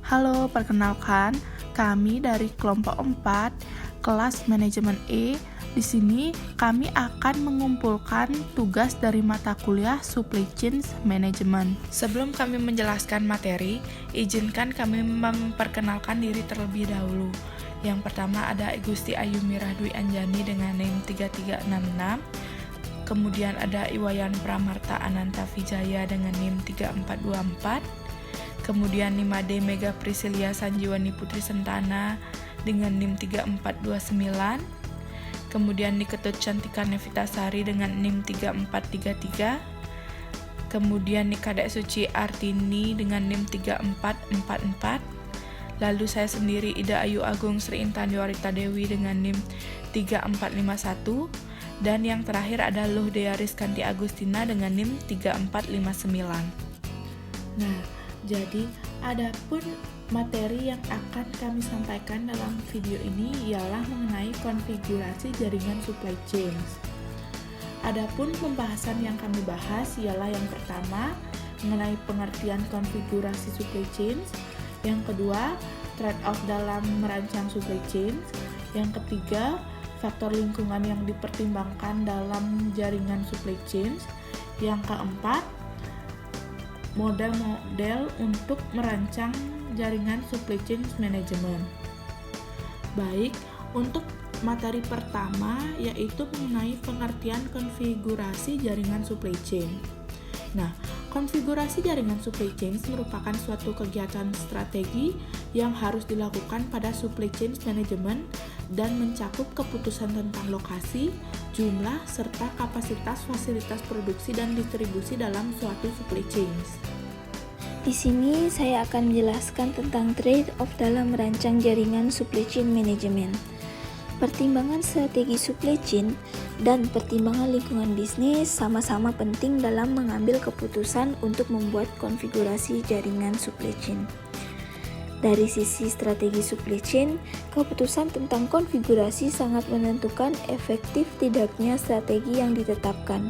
Halo, perkenalkan, kami dari kelompok 4, kelas manajemen E. Di sini kami akan mengumpulkan tugas dari mata kuliah Supply Chain Management. Sebelum kami menjelaskan materi, izinkan kami memperkenalkan diri terlebih dahulu. Yang pertama ada Gusti Ayumirah Dwi Anjani dengan NIM 3366. Kemudian ada Iwayan Pramarta Ananta Vijaya dengan NIM 3424. Kemudian Nimade Mega Priscilia Sanjiwani Putri Sentana dengan NIM 3429. Kemudian Niketut Cantika Nevitasari dengan NIM 3433. Kemudian Nikadek Suci Artini dengan NIM 3444. Lalu saya sendiri Ida Ayu Agung Sri Intan Yuarita Dewi dengan NIM 3451. Dan yang terakhir ada Luh Dea Rizkanti Agustina dengan NIM 3459. Nah, jadi adapun materi yang akan kami sampaikan dalam video ini ialah mengenai konfigurasi jaringan supply chain. Adapun pembahasan yang kami bahas ialah yang pertama mengenai pengertian konfigurasi supply chain, yang kedua trade-off dalam merancang supply chain, yang ketiga faktor lingkungan yang dipertimbangkan dalam jaringan supply chain, yang keempat model-model untuk merancang jaringan supply chain management. Baik, untuk materi pertama yaitu mengenai pengertian konfigurasi jaringan supply chain. Nah, konfigurasi jaringan supply chain merupakan suatu kegiatan strategi yang harus dilakukan pada supply chain management dan mencakup keputusan tentang lokasi, jumlah, serta kapasitas fasilitas produksi dan distribusi dalam suatu supply chain. Di sini saya akan menjelaskan tentang trade-off dalam merancang jaringan supply chain management. Pertimbangan strategi supply chain dan pertimbangan lingkungan bisnis sama-sama penting dalam mengambil keputusan untuk membuat konfigurasi jaringan supply chain. Dari sisi strategi supply chain, keputusan tentang konfigurasi sangat menentukan efektif tidaknya strategi yang ditetapkan.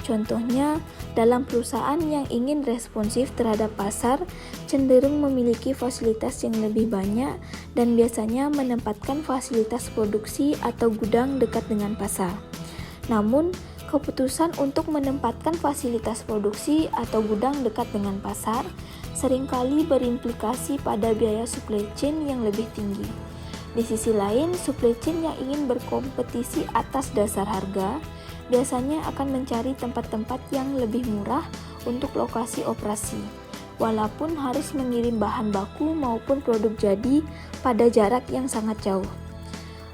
Contohnya, dalam perusahaan yang ingin responsif terhadap pasar, cenderung memiliki fasilitas yang lebih banyak dan biasanya menempatkan fasilitas produksi atau gudang dekat dengan pasar. Namun, keputusan untuk menempatkan fasilitas produksi atau gudang dekat dengan pasar seringkali berimplikasi pada biaya supply chain yang lebih tinggi. Di sisi lain, supply chain yang ingin berkompetisi atas dasar harga biasanya akan mencari tempat-tempat yang lebih murah untuk lokasi operasi, walaupun harus mengirim bahan baku maupun produk jadi pada jarak yang sangat jauh.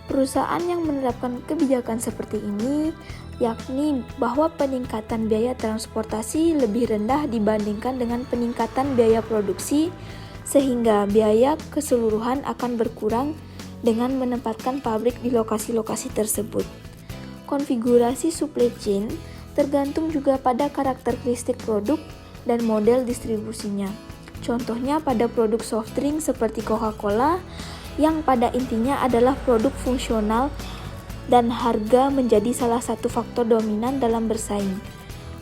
Perusahaan yang menerapkan kebijakan seperti ini, yakni bahwa peningkatan biaya transportasi lebih rendah dibandingkan dengan peningkatan biaya produksi, sehingga biaya keseluruhan akan berkurang dengan menempatkan pabrik di lokasi-lokasi tersebut. Konfigurasi supply chain tergantung juga pada karakteristik produk dan model distribusinya. Contohnya pada produk soft drink seperti Coca-Cola yang pada intinya adalah produk fungsional dan harga menjadi salah satu faktor dominan dalam bersaing.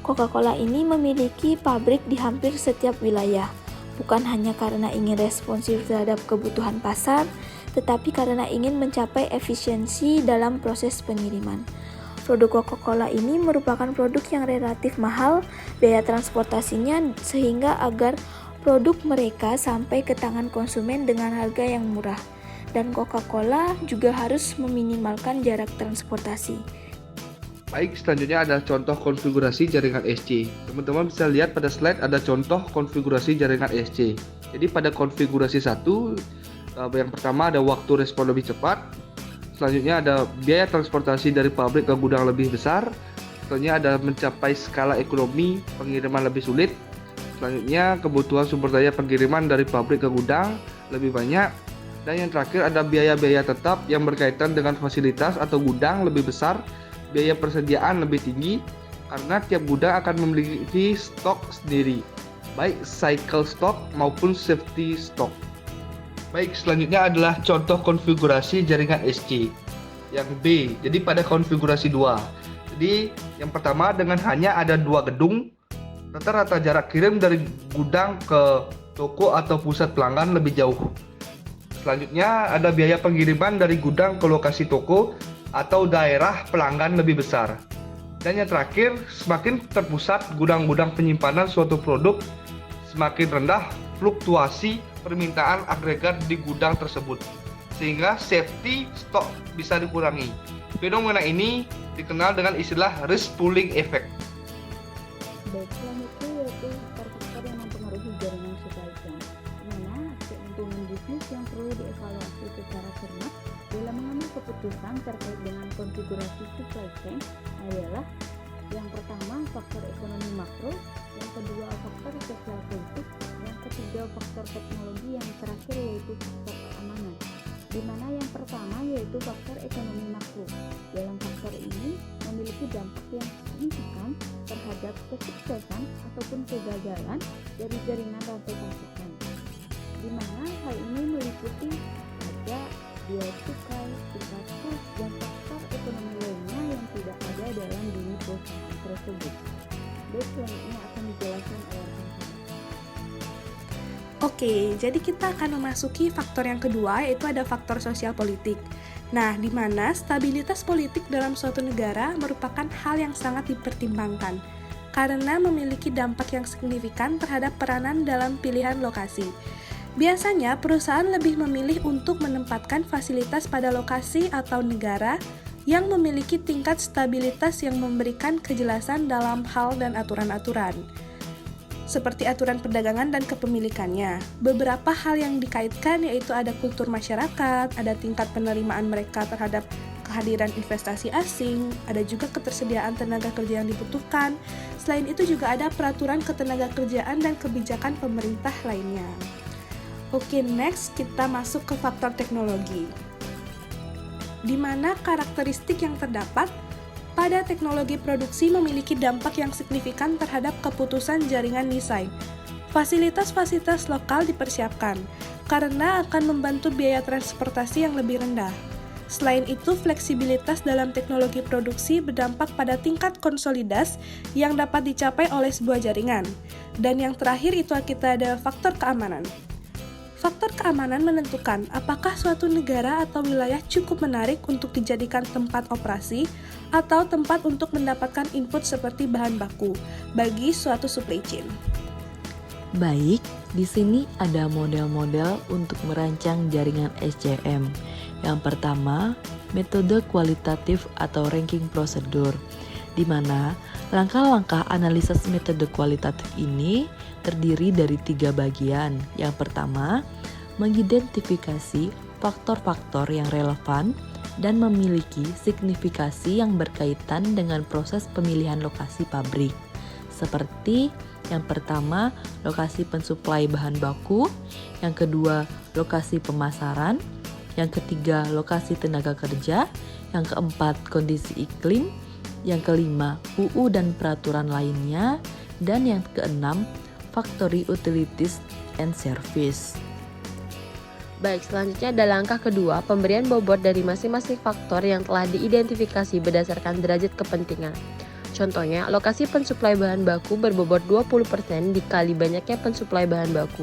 Coca-Cola ini memiliki pabrik di hampir setiap wilayah, bukan hanya karena ingin responsif terhadap kebutuhan pasar, tetapi karena ingin mencapai efisiensi dalam proses pengiriman. Produk Coca-Cola ini merupakan produk yang relatif mahal biaya transportasinya sehingga agar produk mereka sampai ke tangan konsumen dengan harga yang murah. Dan Coca-Cola juga harus meminimalkan jarak transportasi. Baik, selanjutnya ada contoh konfigurasi jaringan SC. Teman-teman bisa lihat pada slide ada contoh konfigurasi jaringan SC. Jadi pada konfigurasi 1, yang pertama ada waktu respon lebih cepat. Selanjutnya ada biaya transportasi dari pabrik ke gudang lebih besar. Selanjutnya ada mencapai skala ekonomi pengiriman lebih sulit. Selanjutnya kebutuhan sumber daya pengiriman dari pabrik ke gudang lebih banyak. Dan yang terakhir ada biaya-biaya tetap yang berkaitan dengan fasilitas atau gudang lebih besar, biaya persediaan lebih tinggi karena tiap gudang akan memiliki stok sendiri, baik cycle stock maupun safety stock. Baik, selanjutnya adalah contoh konfigurasi jaringan SC yang B. Jadi pada konfigurasi 2. Jadi yang pertama dengan hanya ada 2 gedung, rata-rata jarak kirim dari gudang ke toko atau pusat pelanggan lebih jauh. Selanjutnya ada biaya pengiriman dari gudang ke lokasi toko atau daerah pelanggan lebih besar. Dan yang terakhir, semakin terpusat gudang-gudang penyimpanan suatu produk, semakin rendah fluktuasi permintaan agregat di gudang tersebut, sehingga safety stock bisa dikurangi. Fenomena ini dikenal dengan istilah risk pooling effect. Baik, selanjutnya yaitu faktor-faktor yang mempengaruhi jaringan supply chain, di mana aspek lingkungan bisnis yang perlu dievaluasi secara cermat dalam mengambil keputusan terkait dengan konfigurasi supply chain adalah yang pertama faktor ekonomi makro, yang kedua faktor sosial politik, yang ketiga faktor teknologi, yang terakhir yaitu faktor keamanan. Di mana yang pertama yaitu faktor ekonomi makro. Dalam faktor ini memiliki dampak yang signifikan terhadap kesuksesan ataupun kegagalan dari jaringan rantai pasokan. Di mana hal ini meliputi pajak, biaya cukai, tingkat kos, dan faktor ekonomi lainnya yang tidak ada dalam diri perusahaan tersebut. Baik, selanjutnya akan dijelaskan oleh rekan saya. Oke, jadi kita akan memasuki faktor yang kedua, yaitu ada faktor sosial politik. Nah, di mana stabilitas politik dalam suatu negara merupakan hal yang sangat dipertimbangkan, karena memiliki dampak yang signifikan terhadap peranan dalam pilihan lokasi. Biasanya, perusahaan lebih memilih untuk menempatkan fasilitas pada lokasi atau negara yang memiliki tingkat stabilitas yang memberikan kejelasan dalam hal dan aturan-aturan, seperti aturan perdagangan dan kepemilikannya. Beberapa hal yang dikaitkan yaitu ada kultur masyarakat, ada tingkat penerimaan mereka terhadap kehadiran investasi asing, ada juga ketersediaan tenaga kerja yang dibutuhkan. Selain itu juga ada peraturan ketenaga kerjaan dan kebijakan pemerintah lainnya. Oke, next kita masuk ke faktor teknologi, di mana karakteristik yang terdapat pada teknologi produksi memiliki dampak yang signifikan terhadap keputusan jaringan desain. Fasilitas-fasilitas lokal dipersiapkan karena akan membantu biaya transportasi yang lebih rendah. Selain itu, fleksibilitas dalam teknologi produksi berdampak pada tingkat konsolidas yang dapat dicapai oleh sebuah jaringan. Dan yang terakhir itu kita ada faktor keamanan. Faktor keamanan menentukan apakah suatu negara atau wilayah cukup menarik untuk dijadikan tempat operasi atau tempat untuk mendapatkan input seperti bahan baku bagi suatu supply chain. Baik, di sini ada model-model untuk merancang jaringan SCM. Yang pertama, metode kualitatif atau ranking prosedur, di mana langkah-langkah analisis metode kualitatif ini terdiri dari 3 bagian. Yang pertama, mengidentifikasi faktor-faktor yang relevan dan memiliki signifikasi yang berkaitan dengan proses pemilihan lokasi pabrik. Seperti yang pertama, lokasi pensuplai bahan baku, yang kedua, lokasi pemasaran, yang ketiga, lokasi tenaga kerja, yang keempat, kondisi iklim, yang kelima, UU dan peraturan lainnya, dan yang keenam, Factory Utilities and Service. Baik, selanjutnya ada langkah kedua, pemberian bobot dari masing-masing faktor yang telah diidentifikasi berdasarkan derajat kepentingan. Contohnya, lokasi pensuplai bahan baku berbobot 20% dikali banyaknya pensuplai bahan baku.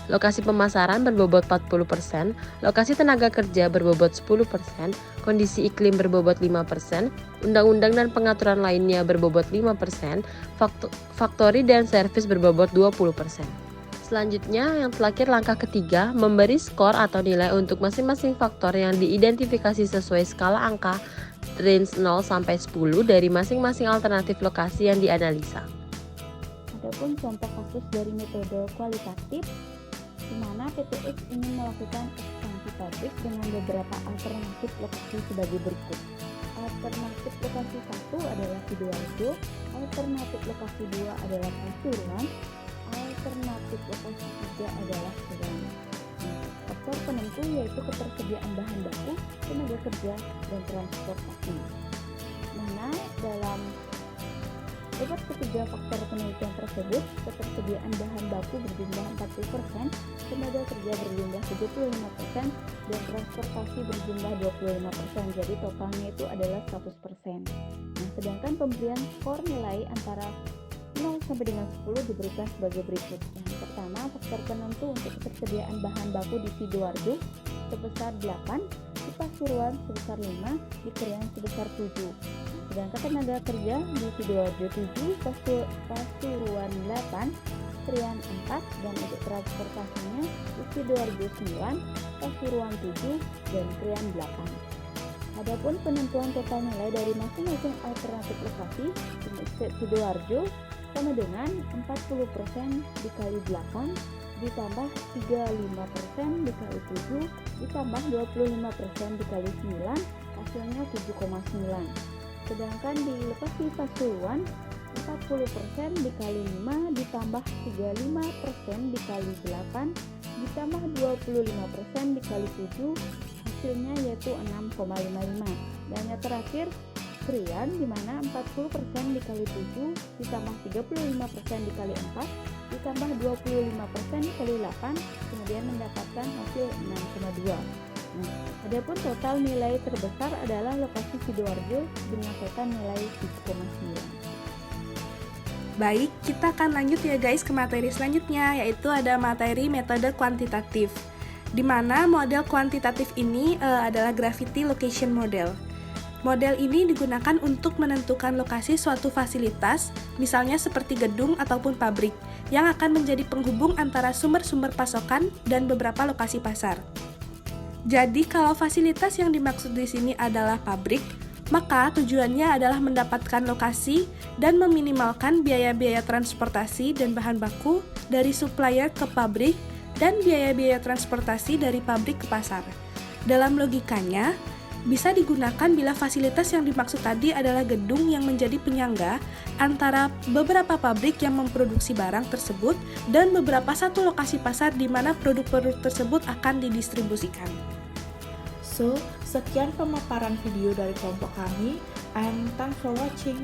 Lokasi pemasaran berbobot 40%, lokasi tenaga kerja berbobot 10%, kondisi iklim berbobot 5%, undang-undang dan pengaturan lainnya berbobot 5%, faktori dan servis berbobot 20%. Selanjutnya, yang terakhir langkah ketiga, memberi skor atau nilai untuk masing-masing faktor yang diidentifikasi sesuai skala angka range 0 sampai 10 dari masing-masing alternatif lokasi yang dianalisa. Adapun contoh kasus dari metode kualitatif, di mana PTX ingin melakukan ekspansi pabrik dengan beberapa alternatif lokasi sebagai berikut. Alternatif lokasi 1 adalah Sidoarjo, alternatif lokasi 2 adalah Pasuruan, alternatif lokasi 3 adalah Serang. Faktor penentu yaitu ketersediaan bahan baku, tenaga kerja, dan transportasi. Mana dalam debat ketiga faktor penelitian tersebut, ketersediaan bahan baku berjumlah 40%, tenaga kerja berjumlah 75%, dan transportasi berjumlah 25%. Jadi totalnya itu adalah 100%. Nah, sedangkan pemberian skor nilai antara 0 sampai dengan 10 diberikan sebagai berikut. Yang pertama, faktor penentu untuk ketersediaan bahan baku di Sidoarjo sebesar 8, di Pasuruan sebesar 5, di Krian sebesar 7. Sedangkan tenaga kerja di Sidoarjo 7, Pasuruan 8, Krian 4, dan untuk transportasinya di Sidoarjo 9, Pasuruan 7, dan Krian 8. Adapun penentuan total nilai dari masing-masing alternatif lokasi untuk Sidoarjo sama dengan 40% dikali 8 ditambah 35% dikali 7 ditambah 25% dikali 9, hasilnya 7,9. Sedangkan di lokasi Pasuruan 40% dikali 5 ditambah 35% dikali 8 ditambah 25% dikali 7, hasilnya yaitu 6,55. Dan yang terakhir Krian di mana 40% dikali 7 ditambah 35% dikali 4 ditambah 25% dikali 8 kemudian mendapatkan hasil 6,2. Nah, adapun total nilai terbesar adalah lokasi Sidoarjo dengan total nilai 7,9. Baik, kita akan lanjut ya guys ke materi selanjutnya, yaitu ada materi metode kuantitatif. Di mana model kuantitatif ini adalah Gravity Location Model. Model ini digunakan untuk menentukan lokasi suatu fasilitas, misalnya seperti gedung ataupun pabrik, yang akan menjadi penghubung antara sumber-sumber pasokan dan beberapa lokasi pasar. Jadi, kalau fasilitas yang dimaksud di sini adalah pabrik, maka tujuannya adalah mendapatkan lokasi dan meminimalkan biaya-biaya transportasi dan bahan baku dari supplier ke pabrik dan biaya-biaya transportasi dari pabrik ke pasar. Dalam logikanya, bisa digunakan bila fasilitas yang dimaksud tadi adalah gedung yang menjadi penyangga antara beberapa pabrik yang memproduksi barang tersebut dan beberapa satu lokasi pasar di mana produk-produk tersebut akan didistribusikan. So, sekian pemaparan video dari kelompok kami, and thanks for watching.